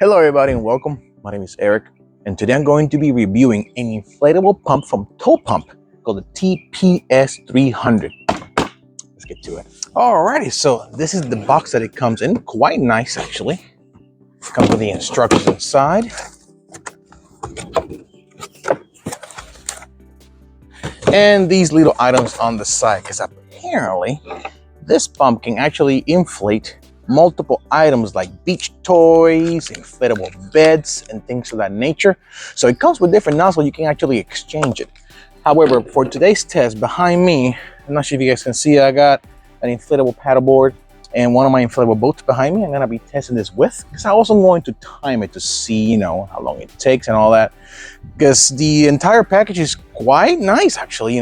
Hello everybody and welcome. My name is Eric and today I'm going to be reviewing an inflatable pump from TOPUMP called the TPS300. Let's get to it. Alrighty, so this is the box that it comes in. Quite nice actually. It comes with the instructions inside. And these little items on the side, because apparently this pump can actually inflate multiple items like beach toys, inflatable beds, and things of that nature. So it comes with different nozzles. You can actually exchange it. However, for today's test, behind me, I'm not sure if you guys can see, I got an inflatable paddleboard and one of my inflatable boats behind me. I'm gonna be testing this with, because I also going to time it to see, how long it takes and all that. Because the entire package is quite nice, actually.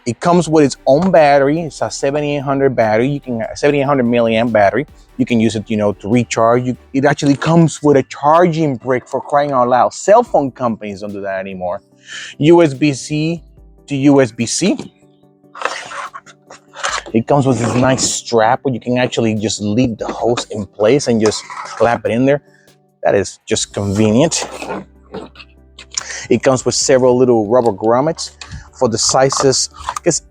It comes with its own battery. It's a 7800 battery. You can 7800 milliamp battery. You can use it, to recharge. It actually comes with a charging brick, for crying out loud. Cell phone companies don't do that anymore. USB-C to USB-C. It comes with this nice strap where you can actually just leave the hose in place and just clamp it in there. That is just convenient. It comes with several little rubber grommets for the sizes, because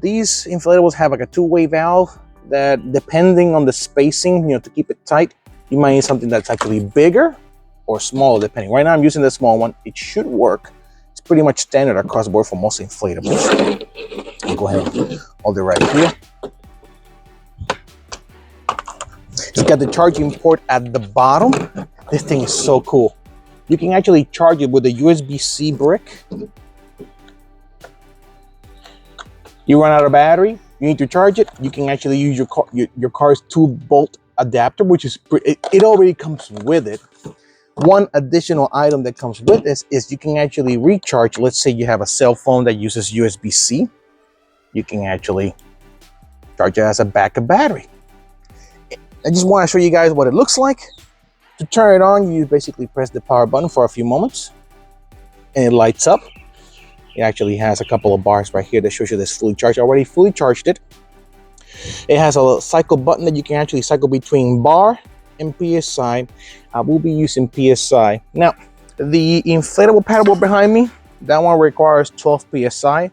these inflatables have like a two-way valve that, depending on the spacing, to keep it tight, you might need something that's actually bigger or smaller, depending. Right now I'm using the small one. It should work. It's pretty much standard across the board for most inflatables. I'll go ahead and hold it right here. It's got the charging port at the bottom. This thing is so cool. You can actually charge it with a USB-C brick. You run out of battery, you need to charge it, you can actually use your car's 2-bolt adapter, which is it already comes with it. One additional item that comes with this is you can actually recharge. Let's say you have a cell phone that uses USB-C. You can actually charge it as a backup battery. I just want to show you guys what it looks like. To turn it on, you basically press the power button for a few moments and it lights up. It actually has a couple of bars right here that shows you this fully charged. I already fully charged it. It has a cycle button that you can actually cycle between BAR and PSI. I will be using PSI. Now, the inflatable paddleboard behind me, that one requires 12 PSI.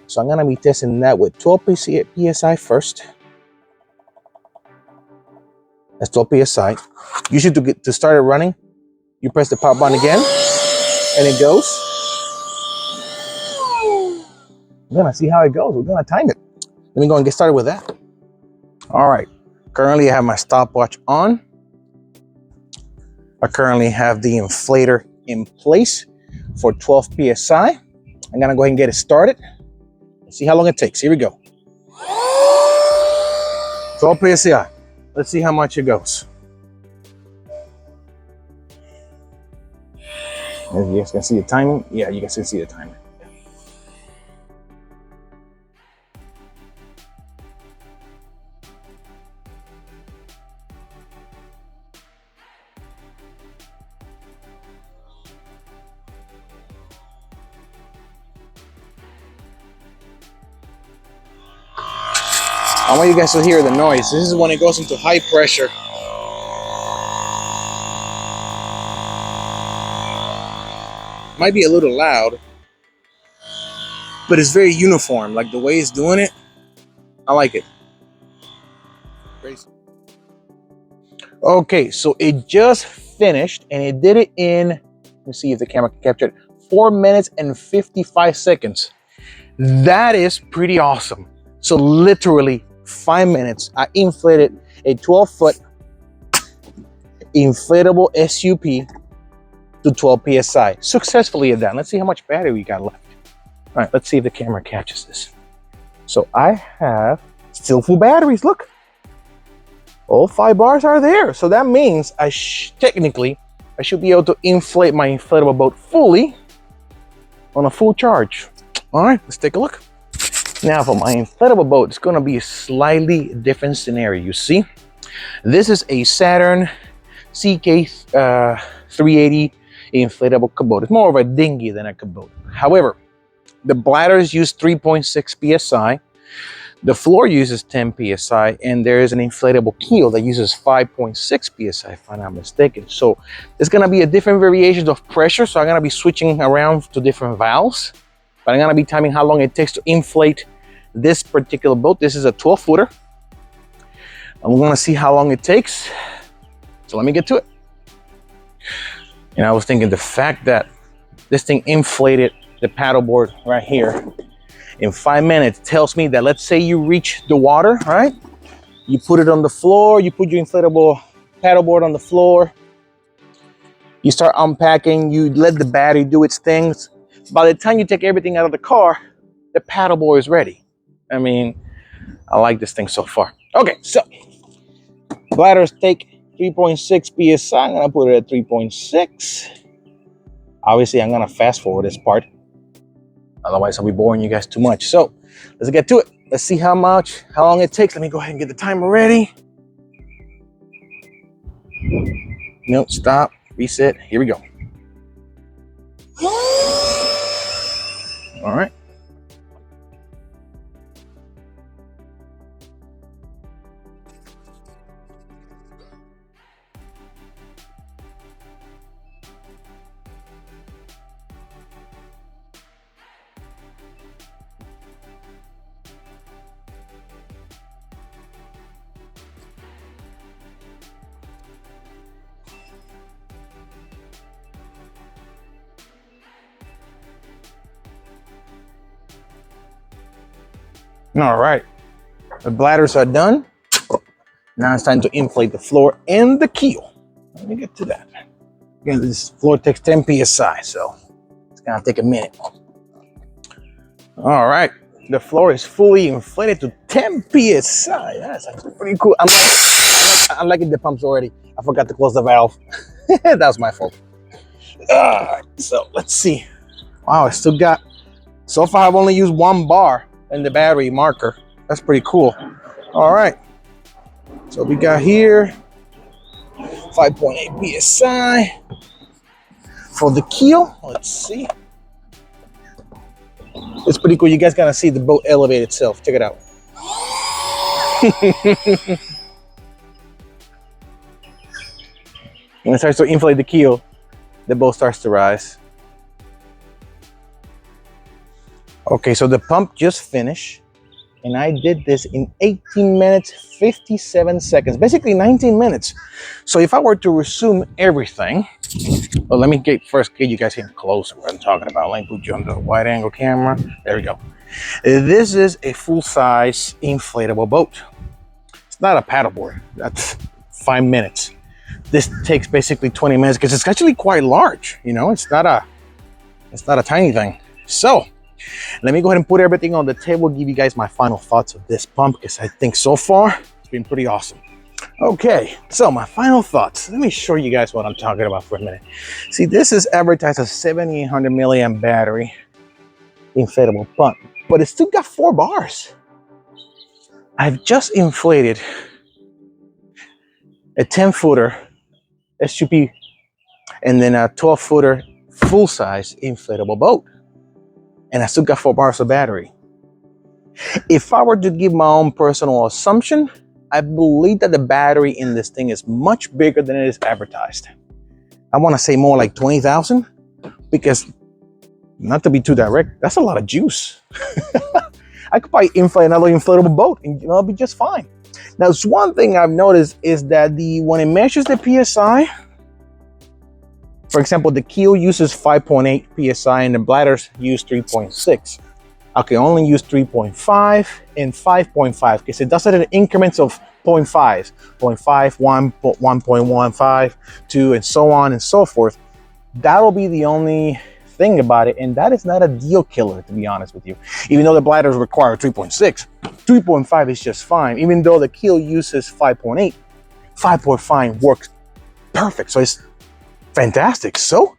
So I'm gonna be testing that with 12 PSI first. That's 12 PSI. Usually to start it running, you press the power button again and it goes. We're gonna see how it goes. We're gonna time it. Let me go and get started with that. All right, currently I have my stopwatch on. I currently have the inflator in place for 12 PSI. I'm gonna go ahead and get it started. Let's see how long it takes. Here we go. 12 PSI. Let's see how much it goes. If you guys can see the timing. Yeah, you guys can see the timing. I want you guys to hear the noise. This is when it goes into high pressure. Might be a little loud, but it's very uniform. Like the way it's doing it, I like it. Crazy. Okay, so it just finished and it did it in, let me see if the camera can capture it, 4 minutes and 55 seconds. That is pretty awesome. So literally 5 minutes, I inflated a 12-foot inflatable SUP to 12 PSI. Successfully at that. Let's see how much battery we got left. All right, let's see if the camera catches this. So I have still full batteries, look. All 5 bars are there. So that means technically, I should be able to inflate my inflatable boat fully on a full charge. All right, let's take a look. Now for my inflatable boat, it's gonna be a slightly different scenario. You see, this is a Saturn CK 380 inflatable boat. It's more of a dinghy than a boat. However, the bladders use 3.6 PSI. The floor uses 10 PSI, and there is an inflatable keel that uses 5.6 PSI, if I'm not mistaken. So there's gonna be a different variations of pressure. So I'm gonna be switching around to different valves, but I'm gonna be timing how long it takes to inflate this particular boat. This is a 12-footer. And we're gonna see how long it takes. So let me get to it. And I was thinking the fact that this thing inflated the paddleboard right here in 5 minutes tells me that, let's say you reach the water, right? You put it on the floor, you put your inflatable paddleboard on the floor, you start unpacking, you let the battery do its things. By the time you take everything out of the car, the paddleboard is ready. I mean, I like this thing so far. Okay, so bladders take 3.6 PSI. I'm gonna put it at 3.6. Obviously, I'm gonna fast forward this part. Otherwise, I'll be boring you guys too much. So let's get to it. Let's see how long it takes. Let me go ahead and get the timer ready. Nope, stop, reset. Here we go. All right. All right, the bladders are done. Now it's time to inflate the floor and the keel. Let me get to that. Again, this floor takes 10 PSI, so it's gonna take a minute. All right, the floor is fully inflated to 10 PSI. That's pretty cool. I'm liking the pumps already. I forgot to close the valve. That was my fault. All right, so let's see. Wow, I still got, so far I've only used 1 bar in the battery marker. That's pretty cool. All right, so we got here 5.8 PSI for the keel. Let's see. It's pretty cool. You guys gotta see the boat elevate itself. Check it out. When it starts to inflate the keel, the boat starts to rise. Okay, so the pump just finished, and I did this in 18 minutes, 57 seconds, basically 19 minutes. So if I were to resume everything, well, let me first get you guys in closer what I'm talking about. Let me put you on the wide angle camera. There we go. This is a full-size inflatable boat. It's not a paddleboard. That's 5 minutes. This takes basically 20 minutes because it's actually quite large. You know, it's not a tiny thing. So let me go ahead and put everything on the table, give you guys my final thoughts of this pump, because I think so far it's been pretty awesome. Okay, so my final thoughts. Let me show you guys what I'm talking about for a minute. See, this is advertised as 7800 milliamp battery inflatable pump, but it's still got 4 bars. I've just inflated a 10-footer SUP and then a 12-footer full-size inflatable boat. And I still got 4 bars of battery. If I were to give my own personal assumption, I believe that the battery in this thing is much bigger than it is advertised. I want to say more like 20,000, because, not to be too direct, that's a lot of juice. I could probably inflate another inflatable boat and it'll be just fine. Now, it's one thing I've noticed is that when it measures the PSI, for example, the keel uses 5.8 PSI and the bladders use 3.6. I can only use 3.5 and 5.5 because it does it in increments of 0.5, 0.5, 1, 1.15, 2, and so on and so forth. That'll be the only thing about it, and that is not a deal killer, to be honest with you. Even though the bladders require 3.6, 3.5 is just fine. Even though the keel uses 5.8, 5.5 works perfect. So it's fantastic. So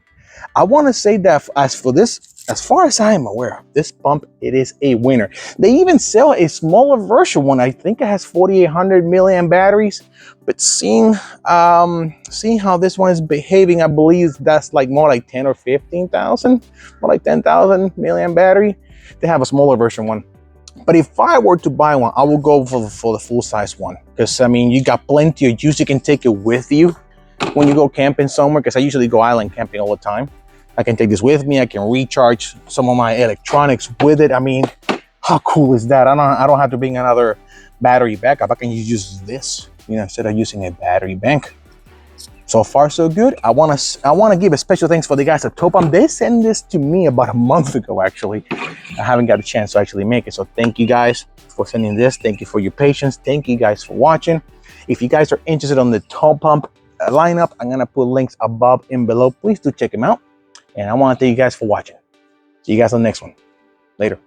I want to say that as for this, as far as I am aware of this pump, it is a winner. They even sell a smaller version one. I think it has 4,800 milliamp batteries, but seeing how this one is behaving, I believe that's like more like 10 or 15,000, more like 10,000 milliamp battery. They have a smaller version one. But if I were to buy one, I will go for the full size one, because I mean, you got plenty of juice. You can take it with you when you go camping somewhere, because I usually go island camping all the time. I can take this with me. I can recharge some of my electronics with it. I mean, how cool is that? I don't have to bring another battery backup. I can use this, you know, instead of using a battery bank. So far, so good. I want to give a special thanks for the guys at TOPUMP. They sent this to me about a month ago, actually. I haven't got a chance to actually make it. So thank you guys for sending this. Thank you for your patience. Thank you guys for watching. If you guys are interested on the TOPUMP lineup, I'm going to put links above and below. Please do check them out. And I want to thank you guys for watching. See you guys on the next one. Later.